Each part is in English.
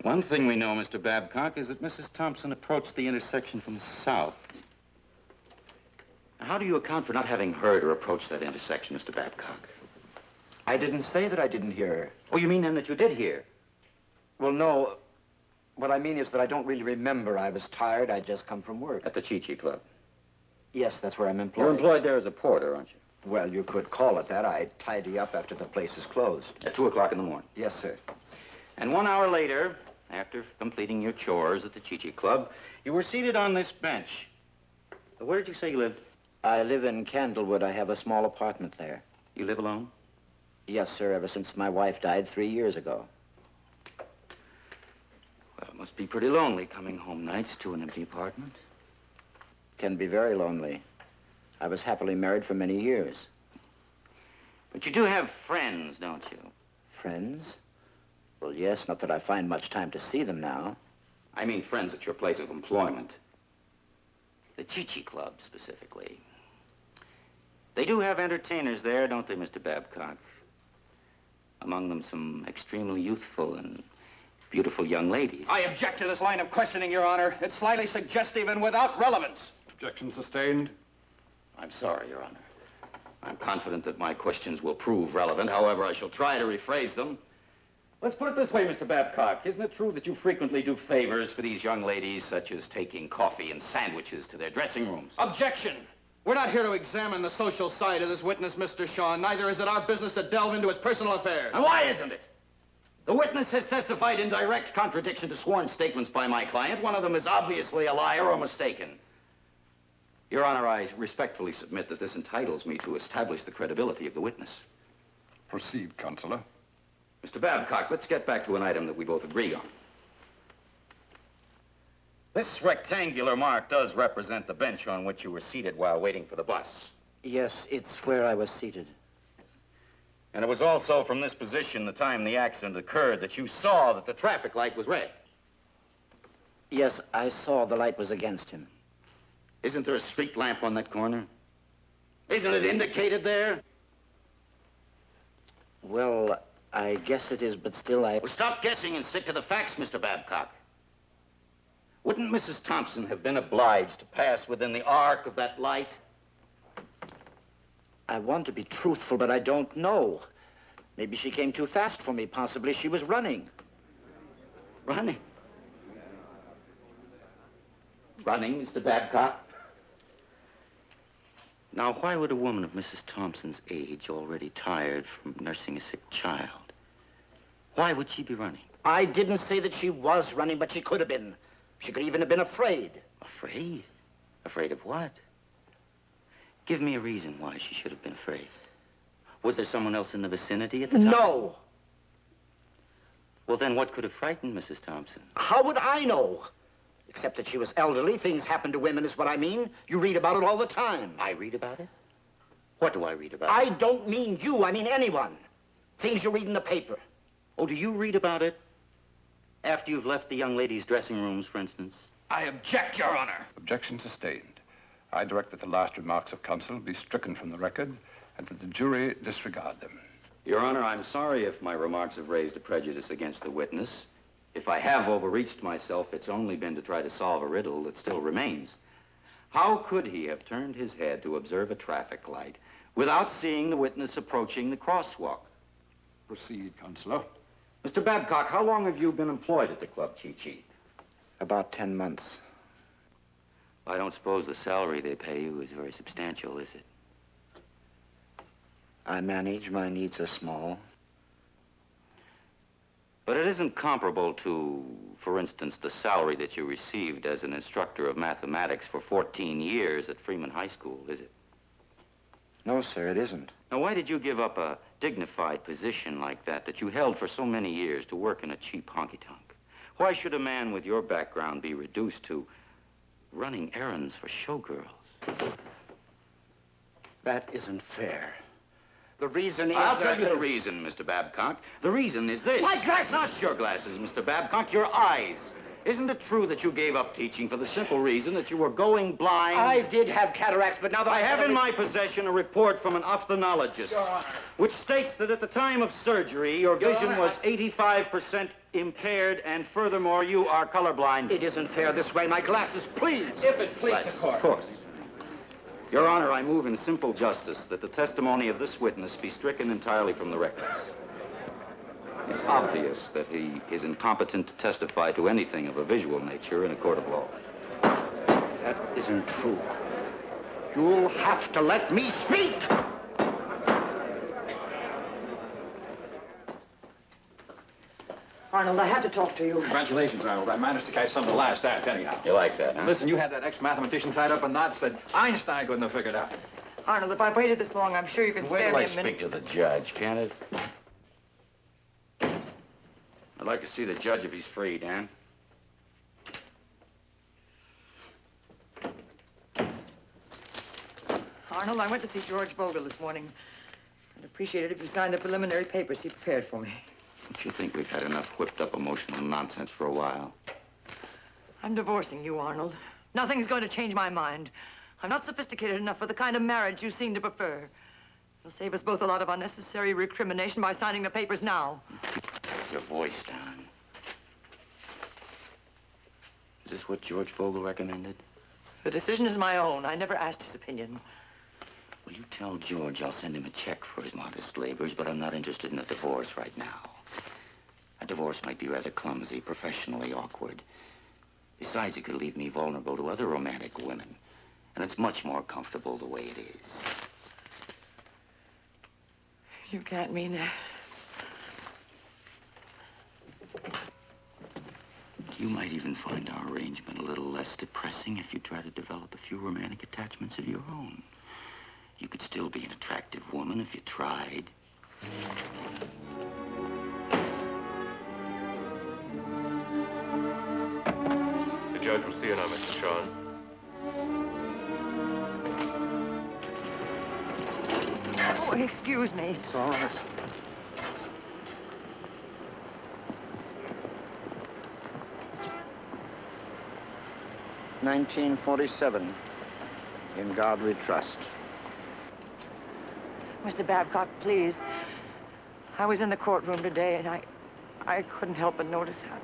One thing we know, Mr. Babcock, is that Mrs. Thompson approached the intersection from the south. How do you account for not having heard her approach that intersection, Mr. Babcock? I didn't say that I didn't hear her. Oh, you mean then that you did hear? Well, no. What I mean is that I don't really remember. I was tired. I'd just come from work. At the Chi-Chi Club? Yes, that's where I'm employed. You're employed there as a porter, aren't you? Well, you could call it that. I tidy up after the place is closed. At 2 o'clock in the morning? Yes, sir. And 1 hour later, after completing your chores at the Chi-Chi Club, you were seated on this bench. Where did you say you lived? I live in Candlewood. I have a small apartment there. You live alone? Yes, sir, ever since my wife died 3 years ago. Well, it must be pretty lonely coming home nights to an empty apartment. Can be very lonely. I was happily married for many years. But you do have friends, don't you? Friends? Well, yes, not that I find much time to see them now. I mean friends at your place of employment. The Chi-Chi Club, specifically. They do have entertainers there, don't they, Mr. Babcock? Among them some extremely youthful and beautiful young ladies. I object to this line of questioning, Your Honor. It's slightly suggestive and without relevance. Objection sustained. I'm sorry, Your Honor. I'm confident that my questions will prove relevant. However, I shall try to rephrase them. Let's put it this way, Mr. Babcock. Isn't it true that you frequently do favors for these young ladies, such as taking coffee and sandwiches to their dressing rooms? Objection. We're not here to examine the social side of this witness, Mr. Shawn. Neither is it our business to delve into his personal affairs. And why isn't it? The witness has testified in direct contradiction to sworn statements by my client. One of them is obviously a liar or mistaken. Your Honor, I respectfully submit that this entitles me to establish the credibility of the witness. Proceed, Counselor. Mr. Babcock, let's get back to an item that we both agree on. This rectangular mark does represent the bench on which you were seated while waiting for the bus. Yes, it's where I was seated. And it was also from this position, the time the accident occurred, that you saw that the traffic light was red. Yes, I saw the light was against him. Isn't there a street lamp on that corner? Isn't it indicated there? Well, I guess it is, but still I... Well, stop guessing and stick to the facts, Mr. Babcock. Wouldn't Mrs. Thompson have been obliged to pass within the arc of that light? I want to be truthful, but I don't know. Maybe she came too fast for me. Possibly she was running. Running? Running, Mr. Babcock? Now, why would a woman of Mrs. Thompson's age, already tired from nursing a sick child, why would she be running? I didn't say that she was running, but she could have been. She could even have been afraid. Afraid? Afraid of what? Give me a reason why she should have been afraid. Was there someone else in the vicinity at the time? No. Well, then what could have frightened Mrs. Thompson? How would I know? Except that she was elderly. Things happen to women is what I mean. You read about it all the time. I read about it? What do I read about I it? don't mean you. I mean anyone. Things you read in the paper. Oh, do you read about it after you've left the young ladies' dressing rooms, for instance? I object, Your Honor. Objection sustained. I direct that the last remarks of counsel be stricken from the record and that the jury disregard them. Your Honor, I'm sorry if my remarks have raised a prejudice against the witness. If I have overreached myself, it's only been to try to solve a riddle that still remains. How could he have turned his head to observe a traffic light without seeing the witness approaching the crosswalk? Proceed, Counselor. Mr. Babcock, how long have you been employed at the Club Chi-Chi? About 10 months. I don't suppose the salary they pay you is very substantial, is it? I manage. My needs are small. But it isn't comparable to, for instance, the salary that you received as an instructor of mathematics for 14 years at Freeman High School, is it? No, sir, it isn't. Now, why did you give up a dignified position like that you held for so many years to work in a cheap honky-tonk? Why should a man with your background be reduced to running errands for showgirls? That isn't fair. The reason is I'll that... tell you the reason, Mr. Babcock. The reason is this. My glasses! Not your glasses, Mr. Babcock, your eyes. Isn't it true that you gave up teaching for the simple reason that you were going blind? I did have cataracts, but now that I have in my possession a report from an ophthalmologist, Your Honor. which states that at the time of surgery, your vision was 85% impaired, and furthermore, you are colorblind. It isn't fair this way. My glasses, please. If it please Glasses, the court. of course. Your Honor, I move in simple justice that the testimony of this witness be stricken entirely from the records. It's obvious that he is incompetent to testify to anything of a visual nature in a court of law. That isn't true. You'll have to let me speak. Arnold, I have to talk to you. Congratulations, Arnold. I managed to catch some of the last act, anyhow. You like that, huh? Listen, you had that ex-mathematician tied up in knots that Einstein couldn't have figured out. Arnold, if I've waited this long, I'm sure you can Wait spare till me I a minute. speak to the judge, can it? I'd like to see the judge if he's free, Dan. Arnold, I went to see George Vogel this morning. I'd appreciate it if you signed the preliminary papers he prepared for me. Don't you think we've had enough whipped-up emotional nonsense for a while? I'm divorcing you, Arnold. Nothing's going to change my mind. I'm not sophisticated enough for the kind of marriage you seem to prefer. You'll save us both a lot of unnecessary recrimination by signing the papers now. Your voice down. Is this what George Vogel recommended? The decision is my own. I never asked his opinion. Will you tell George I'll send him a check for his modest labors, but I'm not interested in a divorce right now. A divorce might be rather clumsy, professionally awkward. Besides, it could leave me vulnerable to other romantic women. And it's much more comfortable the way it is. You can't mean that. You might even find our arrangement a little less depressing if you try to develop a few romantic attachments of your own. You could still be an attractive woman if you tried. The judge will see you now, Mr. Shawn. Oh, excuse me. It's all right. "1947. In God we trust." Mr. Babcock, please. I was in the courtroom today, and I couldn't help but notice how...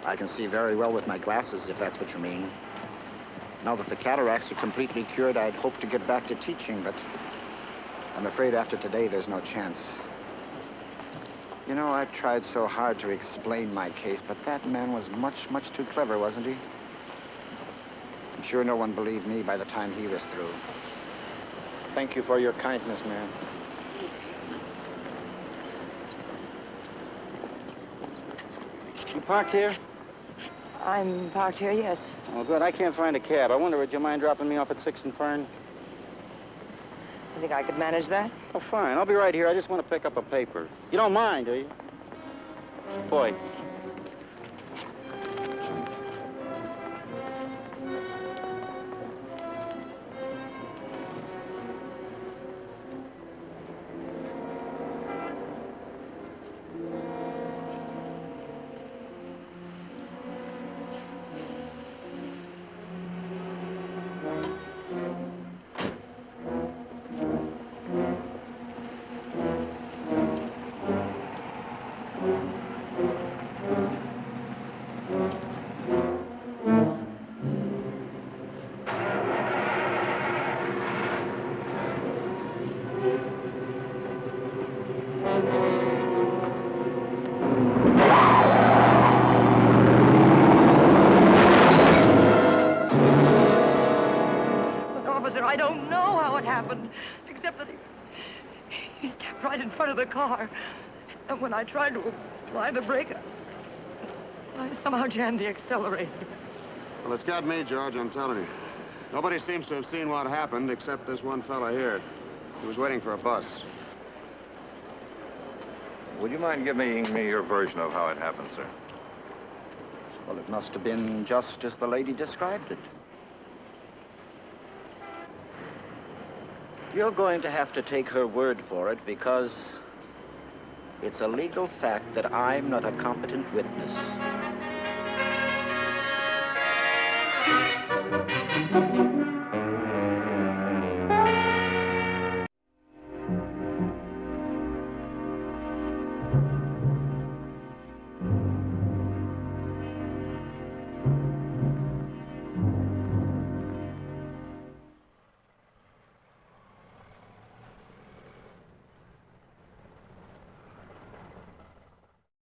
I can see very well with my glasses, if that's what you mean. Now that the cataracts are completely cured, I'd hope to get back to teaching, but I'm afraid after today, there's no chance. You know, I tried so hard to explain my case, but that man was much, much too clever, wasn't he? I'm sure no one believed me by the time he was through. Thank you for your kindness, man. You parked here? I'm parked here, yes. Oh, good. I can't find a cab. I wonder, would you mind dropping me off at 6th and Fern? You think I could manage that? Oh, fine. I'll be right here. I just want to pick up a paper. You don't mind, do you? Boy. Officer, I don't know how it happened, except that he stepped right in front of the car. And when I tried to apply the brake, I somehow jammed the accelerator. Well, it's got me, George, I'm telling you. Nobody seems to have seen what happened except this one fella here. He was waiting for a bus. Would you mind giving me your version of how it happened, sir? Well, it must have been just as the lady described it. You're going to have to take her word for it because it's a legal fact that I'm not a competent witness.